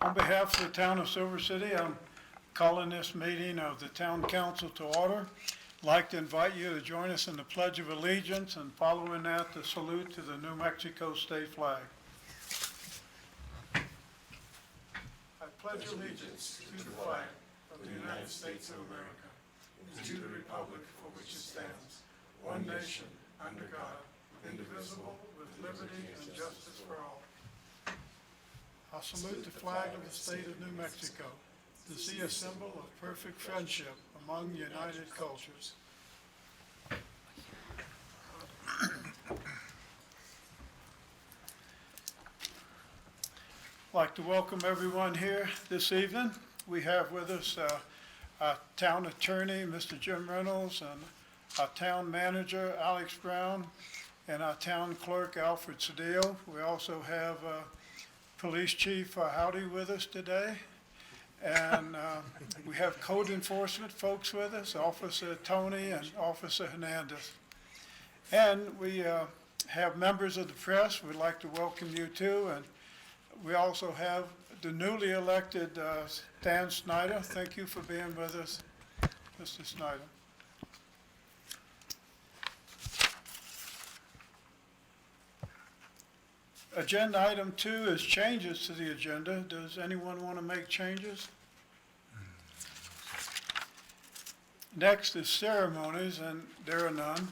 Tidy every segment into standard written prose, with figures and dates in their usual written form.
On behalf of the town of Silver City, I'm calling this meeting of the town council to order. I'd like to invite you to join us in the Pledge of Allegiance and following that, the salute to the New Mexico state flag. I pledge allegiance to the flag of the United States of America and to the republic for which it stands, one nation, under God, indivisible, with liberty and justice for all. I salute the flag of the state of New Mexico, to see a symbol of perfect friendship among united cultures. I'd like to welcome everyone here this evening. We have with us our town attorney, Mr. Jim Reynolds, and our town manager, Alex Brown, and our town clerk, Alfred Cedillo. We also have Police Chief Howdy with us today. And we have code enforcement folks with us, Officer Tony and Officer Hernandez. And we have members of the press. We'd like to welcome you too. And we also have the newly elected Stan Snyder. Thank you for being with us, Mr. Snyder. Agenda item 2 is changes to the agenda. Does anyone want to make changes? Next is ceremonies, and there are none.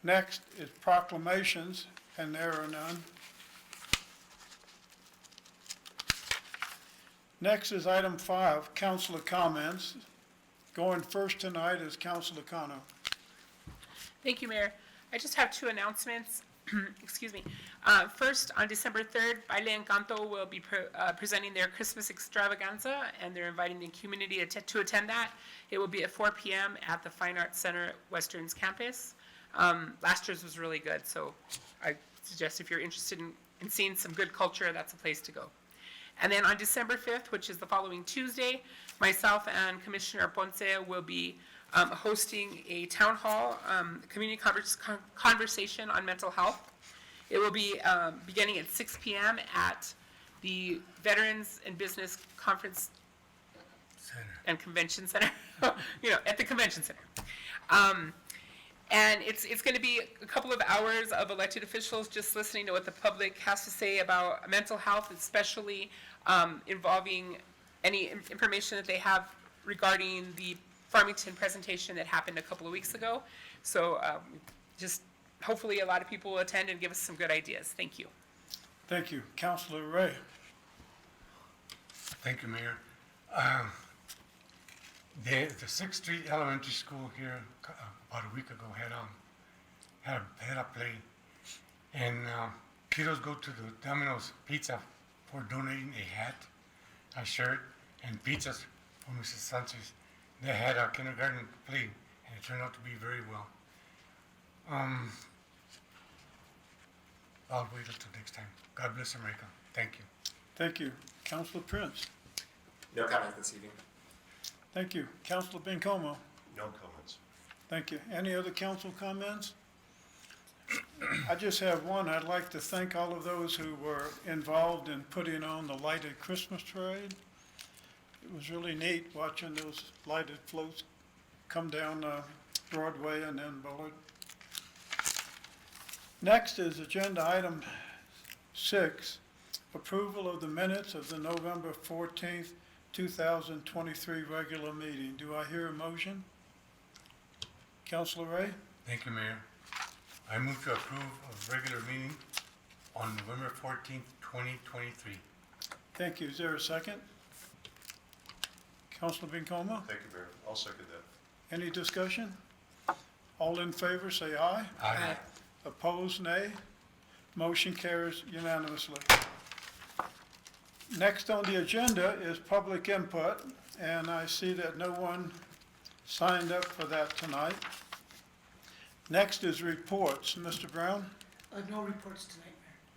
Next is proclamations, and there are none. Next is item 5, councilor comments. Going first tonight is Councilor Cano. Thank you, Mayor. I just have 2 announcements. Excuse me. First, on December 3rd, Baile Encanto will be presenting their Christmas extravaganza, and they're inviting the community to attend that. It will be at 4 p.m. at the Fine Arts Center at Western's campus. Last year's was really good, so I suggest if you're interested in seeing some good culture, that's a place to go. And then on December 5th, which is the following Tuesday, myself and Commissioner Ponce will be hosting a town hall, community conversation on mental health. It will be beginning at 6 p.m. at the Veterans and Business Conference and Convention Center, at the Convention Center. And it's going to be a couple of hours of elected officials just listening to what the public has to say about mental health, especially involving any information that they have regarding the Farmington presentation that happened a couple of weeks ago. So just hopefully a lot of people will attend and give us some good ideas. Thank you. Thank you. Councilor Ray. Thank you, Mayor. The 6th Street Elementary School here about a week ago had a play, and kiddos go to the Domino's Pizza for donating a hat, a shirt, and pizzas for Mrs. Sanchez. They had a kindergarten play, and it turned out to be very well. I'll wait until next time. God bless America. Thank you. Thank you. Councilor Prince. No comment this evening. Thank you. Councilor Bencomo. No comments. Thank you. Any other council comments? I just have one. I'd like to thank all of those who were involved in putting on the lighted Christmas parade. It was really neat watching those lighted floats come down Broadway and then Bullard. Next is agenda item 6, approval of the minutes of the November 14th, 2023 regular meeting. Do I hear a motion? Councilor Ray? Thank you, Mayor. I move to approve of regular meeting on November 14th, 2023. Thank you. Is there a second? Councilor Bencomo? Thank you, Mayor. I'll second that. Any discussion? All in favor, say aye. Aye. Opposed, nay. Motion carries unanimously. Next on the agenda is public input, and I see that no one signed up for that tonight. Next is reports. Mr. Brown? No reports tonight,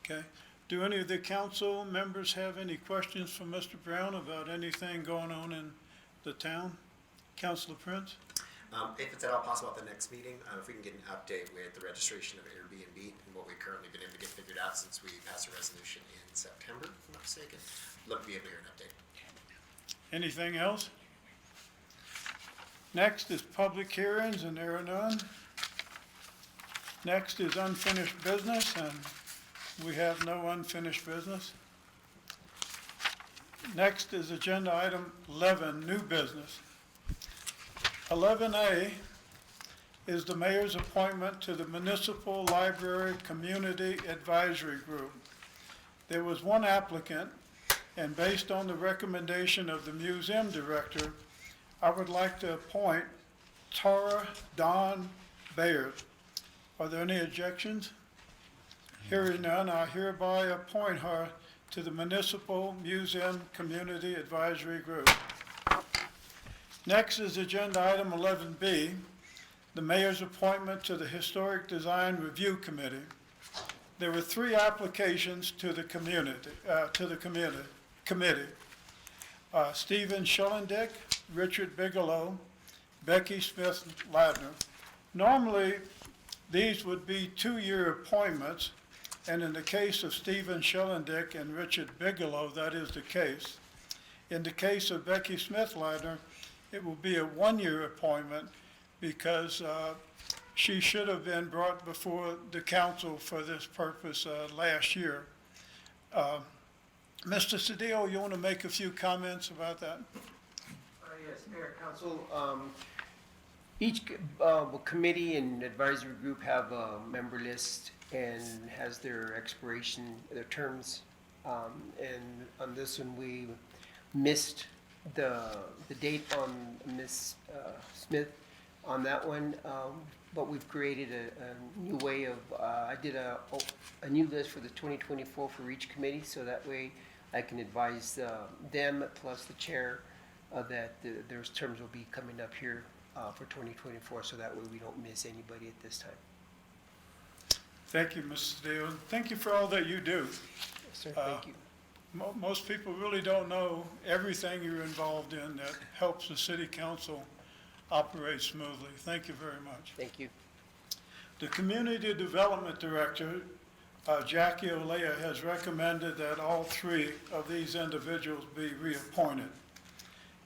Mayor. Okay. Do any of the council members have any questions for Mr. Brown about anything going on in the town? Councilor Prince? If it's at all possible at the next meeting, if we can get an update with the registration of Airbnb and what we've currently been able to get figured out since we passed a resolution in September, if I'm not mistaken. Love to be able to hear an update. Anything else? Next is public hearings, and there are none. Next is unfinished business, and we have no unfinished business. Next is agenda item 11, new business. 11A is the mayor's appointment to the Municipal Library Community Advisory Group. There was one applicant, and based on the recommendation of the museum director, I would like to appoint Tara Dawn Baird. Are there any objections? Hearing none, I hereby appoint her to the Municipal Museum Community Advisory Group. Next is agenda item 11B, the mayor's appointment to the Historic Design Review Committee. There were 3 applications to the committee. Stephen Schillendick, Richard Bigelow, Becky Smith-Ladner. Normally, these would be 2-year appointments, and in the case of Stephen Schillendick and Richard Bigelow, that is the case. In the case of Becky Smith-Ladner, it will be a 1-year appointment because she should have been brought before the council for this purpose last year. Mr. Cedillo, you want to make a few comments about that? Yes, Mayor, Council. Each committee and advisory group have a member list and has their expiration, their terms. And on this one, we missed the date on Ms. Smith on that one, but we've created a new way of, I did a new list for the 2024 for each committee, so that way I can advise them plus the chair that their terms will be coming up here for 2024, so that way we don't miss anybody at this time. Thank you, Mr. Cedillo. Thank you for all that you do. Yes, sir, thank you. Most people really don't know everything you're involved in that helps the city council operate smoothly. Thank you very much. Thank you. The Community Development Director, Jackie Olea, has recommended that all 3 of these individuals be reappointed.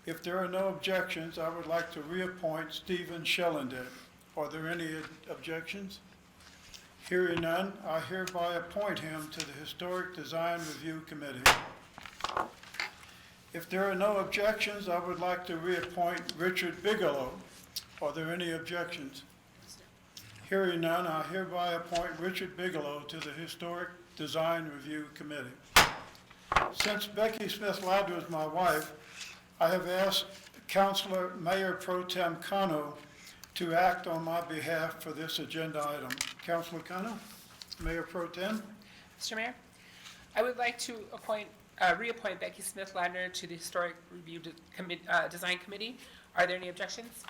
If there are no objections, I would like to reappoint Stephen Schillendick. Are there any objections? Hearing none, I hereby appoint him to the Historic Design Review Committee. If there are no objections, I would like to reappoint Richard Bigelow. Are there any objections? Hearing none, I hereby appoint Richard Bigelow to the Historic Design Review Committee. Since Becky Smith-Ladner is my wife, I have asked Councilor Mayor Pro Tem Cano to act on my behalf for this agenda item. Councilor Cano, Mayor Pro Tem. Mr. Mayor, I would like to reappoint Becky Smith-Ladner to the Historic Review Design Committee. Are there any objections?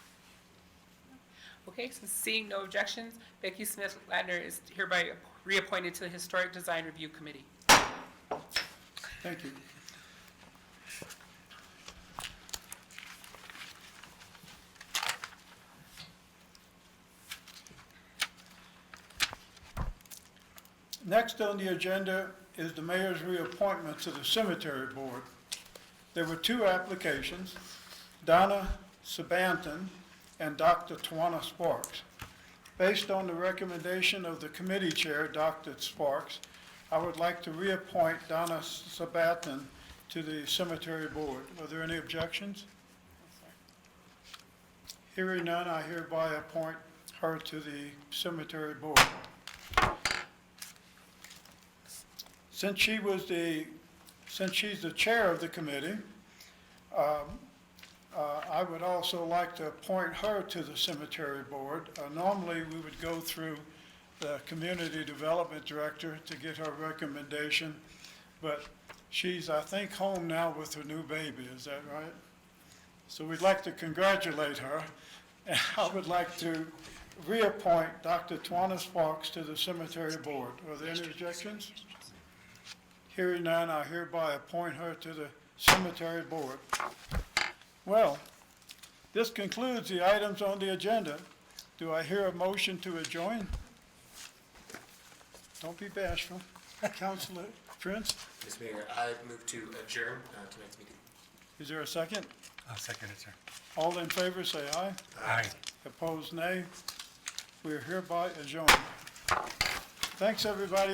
Okay, so seeing no objections, Becky Smith-Ladner is hereby reappointed to the Historic Design Review Committee. Thank you. Next on the agenda is the mayor's reappointment to the cemetery board. There were 2 applications, Donna Sabanton and Dr. Tawana Sparks. Based on the recommendation of the committee chair, Dr. Sparks, I would like to reappoint Donna Sabanton to the cemetery board. Are there any objections? Hearing none, I hereby appoint her to the cemetery board. Since she's the chair of the committee, I would also like to appoint her to the cemetery board. Normally, we would go through the community development director to get her recommendation, but she's, I think, home now with her new baby. Is that right? So we'd like to congratulate her, and I would like to reappoint Dr. Tawana Sparks to the cemetery board. Are there any objections? Hearing none, I hereby appoint her to the cemetery board. Well, This concludes the items on the agenda. Do I hear a motion to adjourn? Don't be bashful. Councilor Prince, Mr. Mayor, I move to adjourn tonight's meeting. is there a second? I'll second it, sir. All in favor, say aye. Aye. Opposed, nay. We are hereby adjourned. Thanks, everybody.